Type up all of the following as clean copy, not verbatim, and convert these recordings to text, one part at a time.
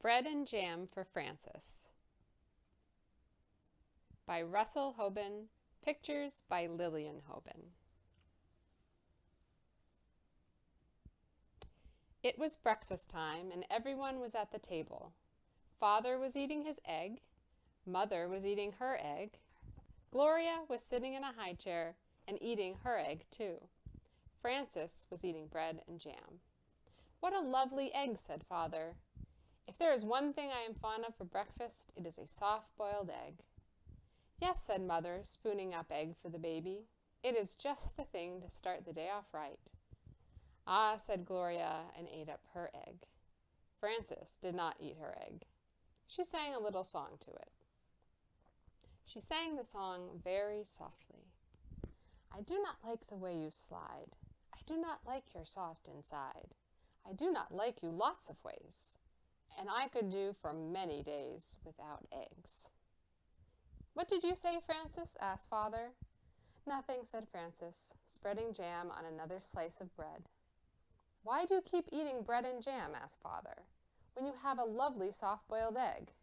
Bread and Jam for Francis by Conwell Hoban, pictures by Lillian Hoban. It was breakfast time and everyone was at the table. Father was eating his egg, Mother was eating her egg, Gloria was sitting in a high chair and eating her egg too. Francis was eating bread and jam. "What a lovely egg," said Father. "If there is one thing I am fond of for breakfast, it is a soft-boiled egg." "Yes," said Mother, spooning up egg for the baby. "It is just the thing to start the day off right." "Ah," said Gloria, and ate up her egg. Frances did not eat her egg. She sang a little song to it. She sang the song very softly. "I do not like the way you slide. I do not like your soft inside. I do not like you lots of ways. And I could do for many days without eggs." "What did you say, Frances?" asked Father. "Nothing," said Frances, spreading jam on another slice of bread. "Why do you keep eating bread and jam?" asked Father, "when you have a lovely soft-boiled egg?"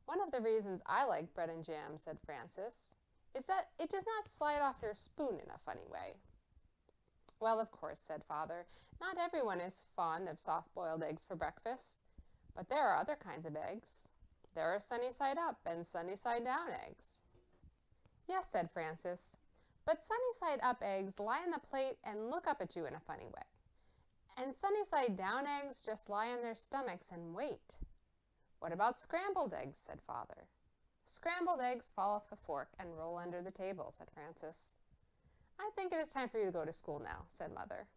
"One of the reasons I like bread and jam," said Frances, "is that it does not slide off your spoon in a funny way." "Well, of course," said Father, "not everyone is fond of soft-boiled eggs for breakfast, but there are other kinds of eggs. There are sunny-side-up and sunny-side-down eggs." "Yes," said Frances, "but sunny-side-up eggs lie on the plate and look up at you in a funny way. And sunny-side-down eggs just lie on their stomachs and wait." "What about scrambled eggs?" said Father. "Scrambled eggs fall off the fork and roll under the table," said Frances. "I think it is time for you to go to school now," said Mother.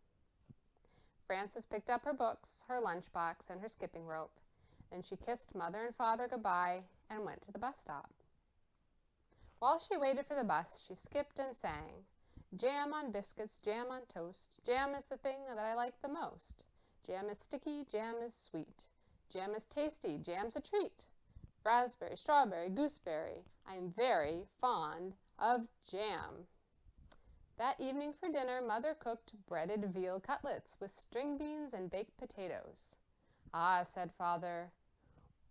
Frances picked up her books, her lunchbox, and her skipping rope. Then she kissed Mother and Father goodbye and went to the bus stop. While she waited for the bus, she skipped and sang, "Jam on biscuits, jam on toast. Jam is the thing that I like the most. Jam is sticky, jam is sweet. Jam is tasty, jam's a treat. Raspberry, strawberry, gooseberry. I am very fond of jam." That evening for dinner, Mother cooked breaded veal cutlets with string beans and baked potatoes. "Ah," said Father,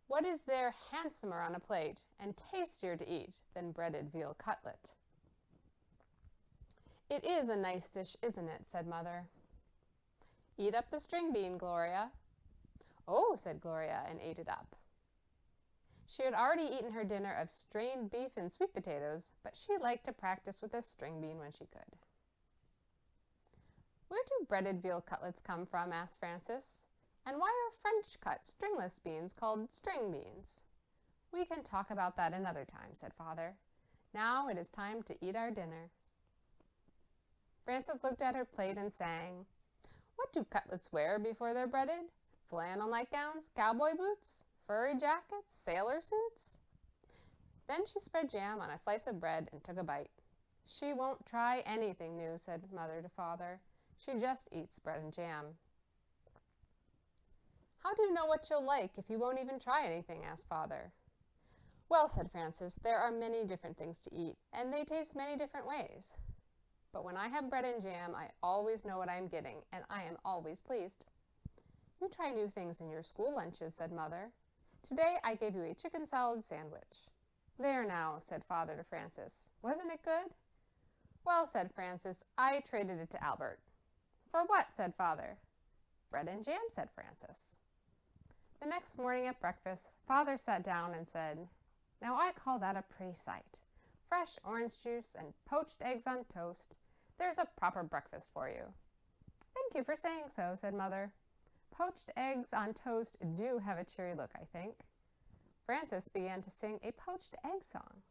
"what is there handsomer on a plate and tastier to eat than breaded veal cutlet?" "It is a nice dish, isn't it?" said Mother. "Eat up the string bean, Gloria." "Oh," said Gloria, and ate it up. She had already eaten her dinner of strained beef and sweet potatoes, but she liked to practice with a string bean when she could. "Where do breaded veal cutlets come from?" asked Frances. "And why are French-cut stringless beans called string beans?" "We can talk about that another time," said Father. "Now it is time to eat our dinner." Frances looked at her plate and sang, "What do cutlets wear before they're breaded? Flannel nightgowns, cowboy boots, furry jackets, sailor suits?" Then she spread jam on a slice of bread and took a bite. "She won't try anything new," said Mother to Father. "She just eats bread and jam." "How do you know what you'll like if you won't even try anything?" asked Father. "Well," said Frances, "there are many different things to eat, and they taste many different ways. But when I have bread and jam, I always know what I am getting, and I am always pleased." "You try new things in your school lunches," said Mother. "Today I gave you a chicken salad sandwich." "There now," said Father to Frances. "Wasn't it good?" "Well," said Frances, "I traded it to Albert." "For what?" said Father. "Bread and jam," said Frances. The next morning at breakfast, Father sat down and said, "Now I call that a pretty sight. Fresh orange juice and poached eggs on toast. There's a proper breakfast for you." "Thank you for saying so," said Mother. "Poached eggs on toast do have a cheery look, I think." Frances began to sing a poached egg song.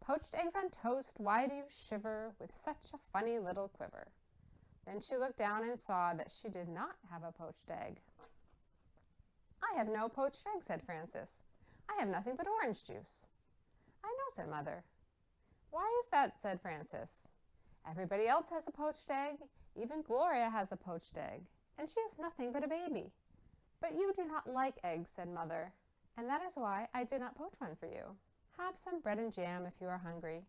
"Poached eggs on toast, why do you shiver with such a funny little quiver?" Then she looked down and saw that she did not have a poached egg. "I have no poached egg," said Frances. "I have nothing but orange juice." "I know," said Mother. "Why is that?" said Frances. "Everybody else has a poached egg. Even Gloria has a poached egg, and she is nothing but a baby. But you do not like eggs," said Mother, "and that is why I did not poach one for you. Have some bread and jam if you are hungry."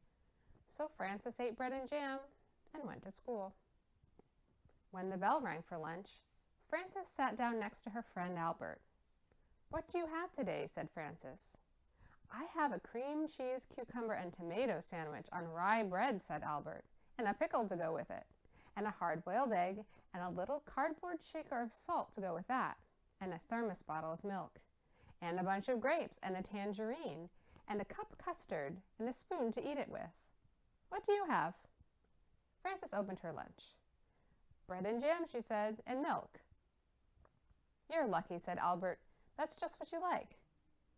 So Frances ate bread and jam and went to school. When the bell rang for lunch, Frances sat down next to her friend Albert. "What do you have today?" said Frances. "I have a cream cheese, cucumber, and tomato sandwich on rye bread," said Albert, "and a pickle to go with it, and a hard-boiled egg, and a little cardboard shaker of salt to go with that, and a thermos bottle of milk, and a bunch of grapes, and a tangerine, and a cup custard, and a spoon to eat it with. What do you have?" Frances opened her lunch. "Bread and jam," she said, "and milk." "You're lucky," said Albert. "That's just what you like.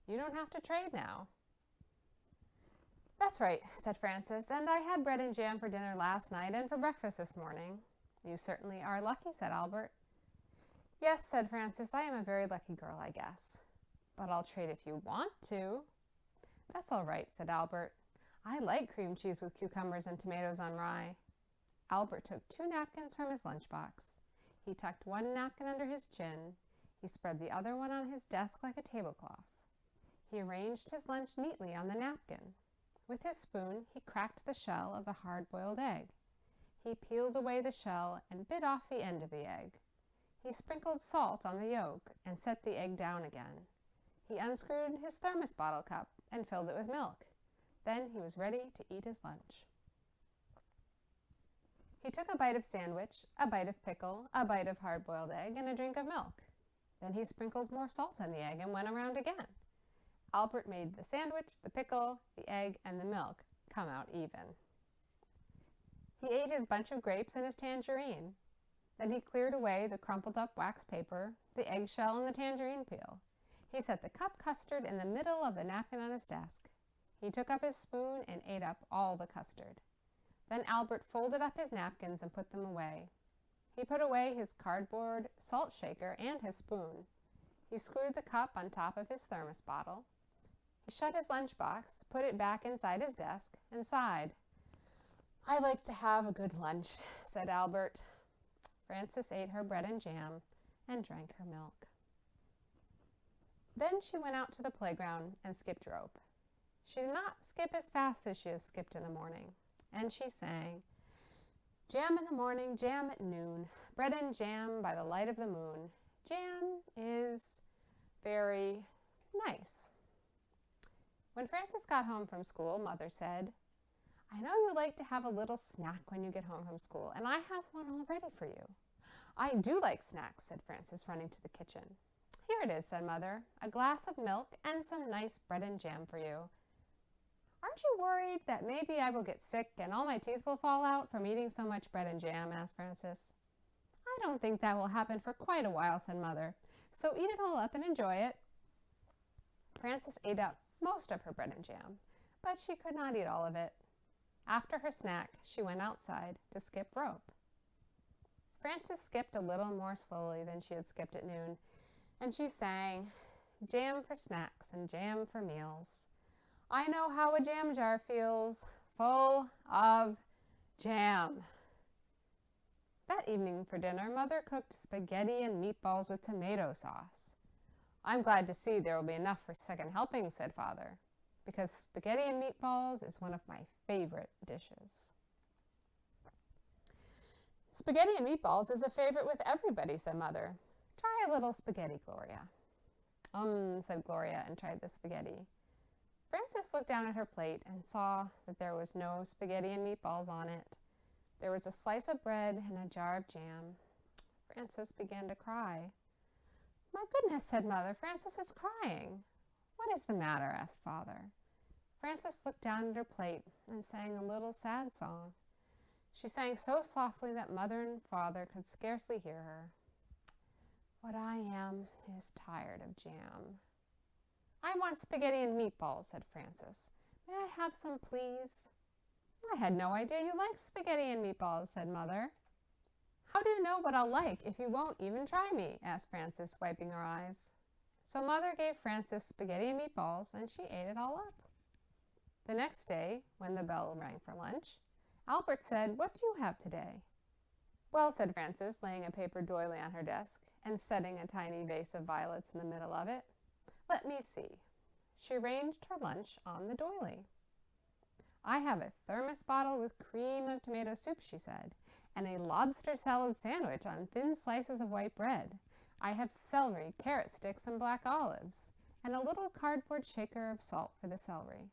You don't have to trade now." "That's right," said Frances, "and I had bread and jam for dinner last night and for breakfast this morning." "You certainly are lucky," said Albert. "Yes," said Frances, "I am a very lucky girl, I guess. But I'll trade if you want to." "That's all right," said Albert. "I like cream cheese with cucumbers and tomatoes on rye." Albert took 2 napkins from his lunchbox. He tucked one napkin under his chin. He spread the other one on his desk like a tablecloth. He arranged his lunch neatly on the napkin. With his spoon, he cracked the shell of the hard-boiled egg. He peeled away the shell and bit off the end of the egg. He sprinkled salt on the yolk and set the egg down again. He unscrewed his thermos bottle cup and filled it with milk. Then he was ready to eat his lunch. He took a bite of sandwich, a bite of pickle, a bite of hard-boiled egg, and a drink of milk. Then he sprinkled more salt on the egg and went around again. Albert made the sandwich, the pickle, the egg, and the milk come out even. He ate his bunch of grapes and his tangerine. Then he cleared away the crumpled up wax paper, the eggshell, and the tangerine peel. He set the cup custard in the middle of the napkin on his desk. He took up his spoon and ate up all the custard. Then Albert folded up his napkins and put them away. He put away his cardboard salt shaker and his spoon. He screwed the cup on top of his thermos bottle. He shut his lunchbox, put it back inside his desk, and sighed. "I like to have a good lunch," said Albert. Frances ate her bread and jam and drank her milk. Then she went out to the playground and skipped rope. She did not skip as fast as she had skipped in the morning, and she sang, "Jam in the morning, jam at noon, bread and jam by the light of the moon. Jam is very nice." When Frances got home from school, Mother said, "I know you like to have a little snack when you get home from school, and I have one all ready for you." "I do like snacks," said Frances, running to the kitchen. "Here it is," said Mother, "a glass of milk and some nice bread and jam for you." "Aren't you worried that maybe I will get sick and all my teeth will fall out from eating so much bread and jam?" asked Frances. "I don't think that will happen for quite a while," said Mother, "so eat it all up and enjoy it." Frances ate up most of her bread and jam, but she could not eat all of it. After her snack, she went outside to skip rope. Frances skipped a little more slowly than she had skipped at noon, and she sang, "Jam for snacks and jam for meals. I know how a jam jar feels, full of jam." That evening for dinner, Mother cooked spaghetti and meatballs with tomato sauce. "I'm glad to see there will be enough for second helping," said Father, "because spaghetti and meatballs is one of my favorite dishes." "Spaghetti and meatballs is a favorite with everybody," said Mother. "Try a little spaghetti, Gloria." Said Gloria and tried the spaghetti. Frances looked down at her plate and saw that there was no spaghetti and meatballs on it. There was a slice of bread and a jar of jam. Frances began to cry. "My goodness," said Mother, "Frances is crying." "What is the matter?" asked Father. Frances looked down at her plate and sang a little sad song. She sang so softly that Mother and Father could scarcely hear her. "What I am is tired of jam." "I want spaghetti and meatballs," said Frances. "May I have some, please?" "I had no idea you liked spaghetti and meatballs," said Mother. "How do you know what I'll like if you won't even try me?" asked Frances, wiping her eyes. So Mother gave Frances spaghetti and meatballs, and she ate it all up. The next day, when the bell rang for lunch, Albert said, "What do you have today?" "Well," said Frances, laying a paper doily on her desk and setting a tiny vase of violets in the middle of it. "Let me see." She arranged her lunch on the doily. "I have a thermos bottle with cream of tomato soup," she said, "and a lobster salad sandwich on thin slices of white bread. I have celery, carrot sticks, and black olives, and a little cardboard shaker of salt for the celery,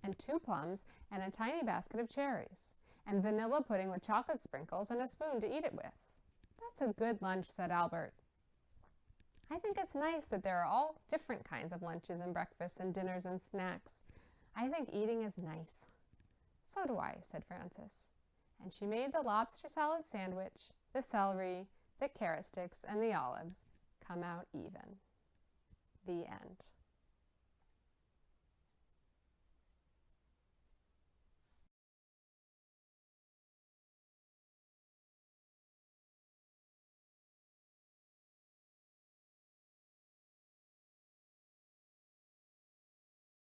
and 2 plums and a tiny basket of cherries, and vanilla pudding with chocolate sprinkles and a spoon to eat it with. That's a good lunch, said Albert. I think it's nice that there are all different kinds of lunches and breakfasts and dinners and snacks. I think eating is nice. So do I, said Frances. And she made the lobster salad sandwich, the celery, the carrot sticks, and the olives come out even. The end.